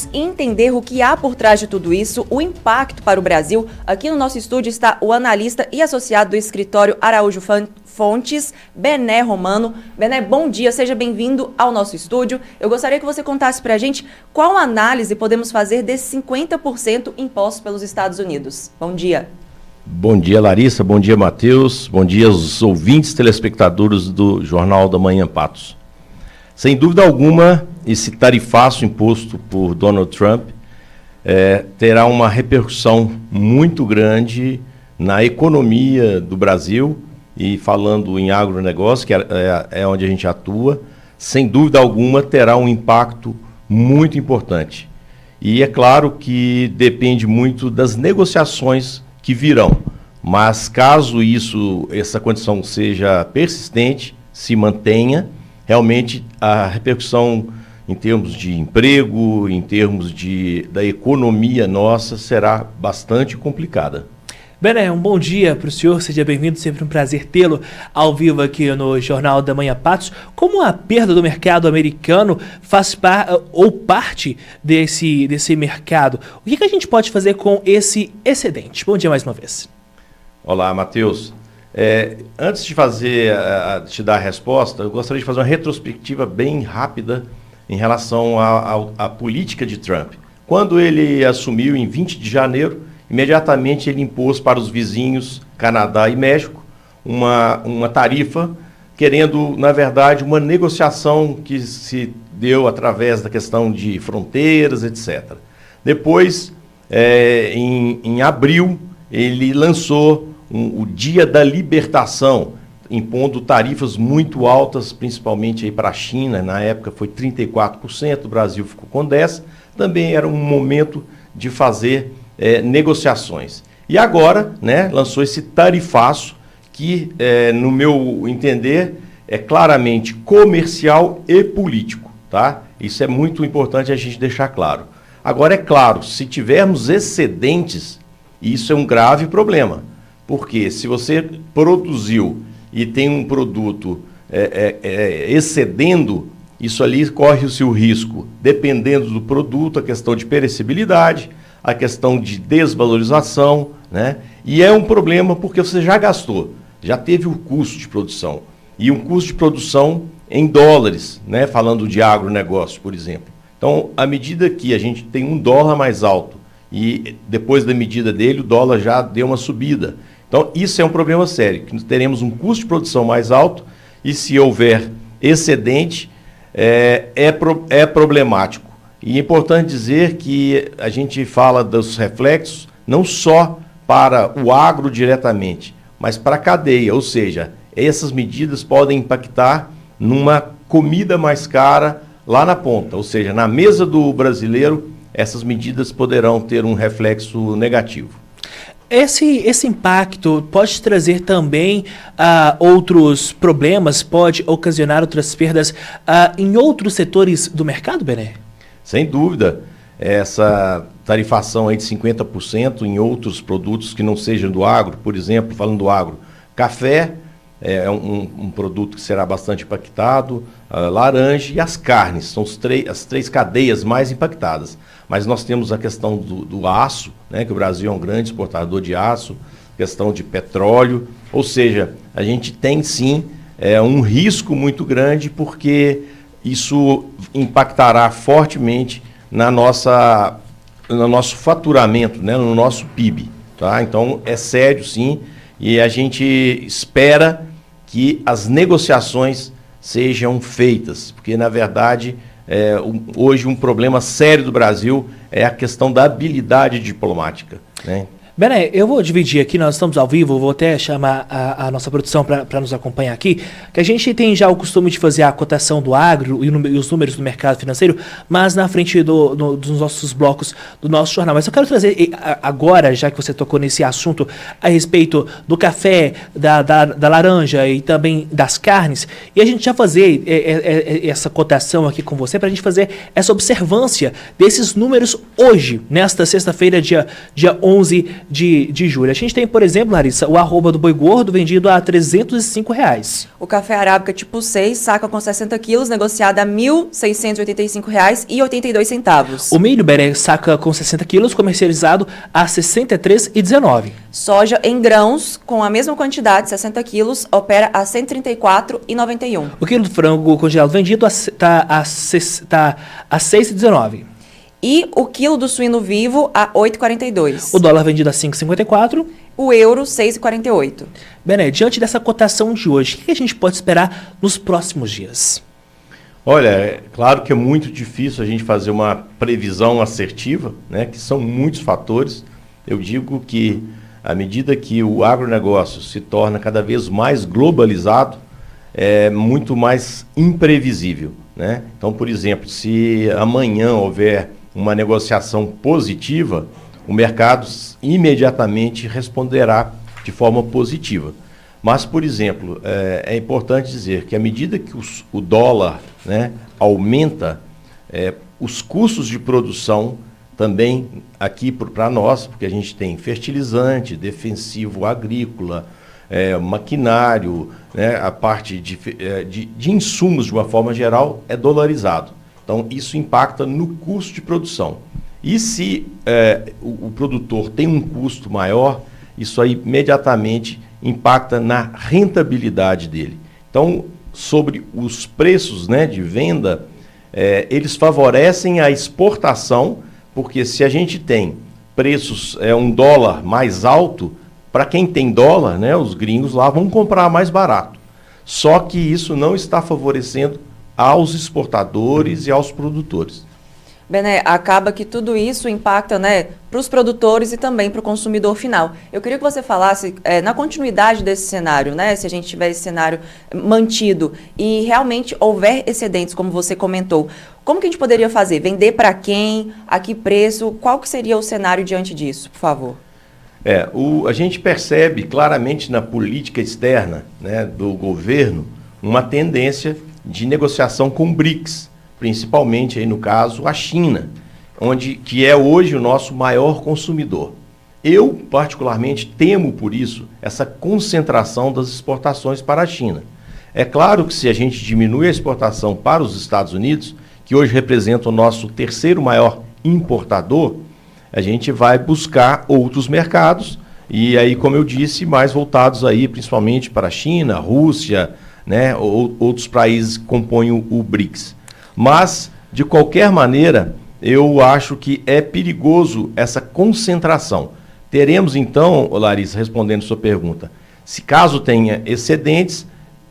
vamos entender o que há por trás de tudo isso, o impacto para o Brasil. Aqui no nosso estúdio está o analista e associado do escritório Araújo Fontes, Bené Romano. Bené, bom dia, seja bem-vindo ao nosso estúdio. Eu gostaria que você contasse para a gente qual análise podemos fazer desses 50% impostos pelos Estados Unidos. Bom dia. Bom dia, Larissa. Bom dia, Matheus. Bom dia aos ouvintes telespectadores do Jornal da Manhã Patos. Sem dúvida alguma, esse tarifaço imposto por Donald Trump terá uma repercussão muito grande na economia do Brasil, e falando em agronegócio, que é onde a gente atua, sem dúvida alguma terá um impacto muito importante. E é claro que depende muito das negociações que virão, mas caso essa condição seja persistente, se mantenha, realmente a repercussão em termos de emprego, em termos da economia nossa, será bastante complicada. Bené, um bom dia para o senhor, seja bem-vindo, sempre um prazer tê-lo ao vivo aqui no Jornal da Manhã Patos. Como a perda do mercado americano faz parte desse mercado? O que a gente pode fazer com esse excedente? Bom dia mais uma vez. Olá, Matheus. Antes de te dar a resposta, eu gostaria de fazer uma retrospectiva bem rápida em relação à política de Trump. Quando ele assumiu em 20 de janeiro, imediatamente ele impôs para os vizinhos Canadá e México uma tarifa, querendo, na verdade, uma negociação que se deu através da questão de fronteiras, etc. Depois, em abril, ele lançou o Dia da Libertação, impondo tarifas muito altas, principalmente para a China. Na época foi 34%, o Brasil ficou com 10%. Também era um momento de fazer negociações. E agora, lançou esse tarifaço que, no meu entender, é claramente comercial e político, tá? Isso é muito importante a gente deixar claro. Agora, é claro, se tivermos excedentes, isso é um grave problema, porque se você produziu e tem um produto excedendo, isso ali corre-se o risco, dependendo do produto, a questão de perecibilidade, a questão de desvalorização, E é um problema porque você já gastou, já teve o custo de produção. E um custo de produção em dólares, falando de agronegócio, por exemplo. Então, à medida que a gente tem um dólar mais alto e depois da medida dele, o dólar já deu uma subida. Então, isso é um problema sério, que teremos um custo de produção mais alto e se houver excedente, é problemático. E é importante dizer que a gente fala dos reflexos não só para o agro diretamente, mas para a cadeia, ou seja, essas medidas podem impactar numa comida mais cara lá na ponta, ou seja, na mesa do brasileiro, essas medidas poderão ter um reflexo negativo. Esse impacto pode trazer também outros problemas, pode ocasionar outras perdas em outros setores do mercado, Bené? Sem dúvida, essa tarifação aí de 50% em outros produtos que não sejam do agro, por exemplo, falando do agro, café é um produto que será bastante impactado, laranja e as carnes, são as três cadeias mais impactadas. Mas nós temos a questão do aço, que o Brasil é um grande exportador de aço, questão de petróleo, ou seja, a gente tem sim um risco muito grande porque isso impactará fortemente no nosso faturamento, no nosso PIB. Tá? Então, é sério, sim, e a gente espera que as negociações sejam feitas, porque, na verdade, hoje um problema sério do Brasil é a questão da habilidade diplomática, Bené, eu vou dividir aqui, nós estamos ao vivo, vou até chamar a nossa produção para nos acompanhar aqui, que a gente tem já o costume de fazer a cotação do agro e os números do mercado financeiro, mas na frente dos nossos blocos do nosso jornal. Mas eu quero trazer agora, já que você tocou nesse assunto, a respeito do café, da laranja e também das carnes, e a gente já fazer essa cotação aqui com você, para a gente fazer essa observância desses números hoje, nesta sexta-feira, dia 11 de julho. A gente tem, por exemplo, Larissa, o arroba do boi gordo vendido a R$ 305. O café arábica tipo 6, saca com 60 quilos, negociado a R$ 1.685,82. O milho Bené, saca com 60 quilos, comercializado a R$ 63,19. Soja em grãos, com a mesma quantidade, 60 quilos, opera a R$ 134,91. O quilo do frango congelado vendido está a R$ 6,19. E o quilo do suíno vivo a R$ 8,42. O dólar vendido a 5,54. O euro, 6,48. Bené, diante dessa cotação de hoje, o que a gente pode esperar nos próximos dias? Olha, é claro que é muito difícil a gente fazer uma previsão assertiva, né, que são muitos fatores. Eu digo que, à medida que o agronegócio se torna cada vez mais globalizado, é muito mais imprevisível, né? Então, por exemplo, se amanhã houver uma negociação positiva, o mercado imediatamente responderá de forma positiva. Mas, por exemplo, é importante dizer que à medida que o dólar, né, aumenta, os custos de produção também aqui para nós, porque a gente tem fertilizante, defensivo agrícola, maquinário, né, a parte de insumos de uma forma geral é dolarizado. Então, isso impacta no custo de produção. E se o produtor tem um custo maior, isso aí imediatamente impacta na rentabilidade dele. Então, sobre os preços, né, de venda, eles favorecem a exportação, porque se a gente tem preços, um dólar mais alto, para quem tem dólar, né, os gringos lá vão comprar mais barato. Só que isso não está favorecendo aos exportadores e aos produtores. Bené, acaba que tudo isso impacta, né, para os produtores e também para o consumidor final. Eu queria que você falasse, na continuidade desse cenário, né, se a gente tiver esse cenário mantido e realmente houver excedentes, como você comentou, como que a gente poderia fazer? Vender para quem? A que preço? Qual que seria o cenário diante disso, por favor? A gente percebe claramente na política externa, né, do governo uma tendência de negociação com BRICS, principalmente aí no caso a China, que é hoje o nosso maior consumidor. Eu particularmente temo por isso essa concentração das exportações para a China. É claro que se a gente diminui a exportação para os Estados Unidos, que hoje representa o nosso terceiro maior importador, a gente vai buscar outros mercados e aí, como eu disse, mais voltados aí principalmente para a China, Rússia, né, ou outros países que compõem o BRICS. Mas, de qualquer maneira, eu acho que é perigoso essa concentração. Teremos então, Larissa, respondendo a sua pergunta, se caso tenha excedentes,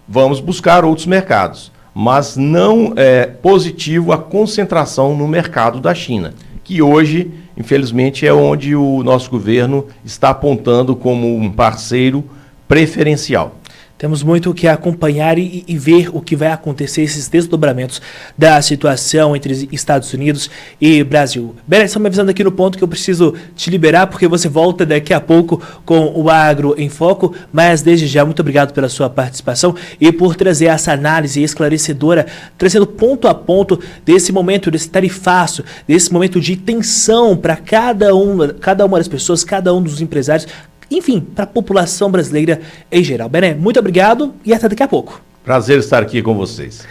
vamos buscar outros mercados. Mas não é positivo a concentração no mercado da China, que hoje, infelizmente, é onde o nosso governo está apontando como um parceiro preferencial. Temos muito o que acompanhar e ver o que vai acontecer, esses desdobramentos da situação entre Estados Unidos e Brasil. Bené, estão me avisando aqui no ponto que eu preciso te liberar, porque você volta daqui a pouco com o Agro em Foco, mas desde já, muito obrigado pela sua participação e por trazer essa análise esclarecedora, trazendo ponto a ponto desse momento, desse tarifaço, desse momento de tensão para cada uma das pessoas, cada um dos empresários, enfim, para a população brasileira em geral. Bené, muito obrigado e até daqui a pouco. Prazer estar aqui com vocês.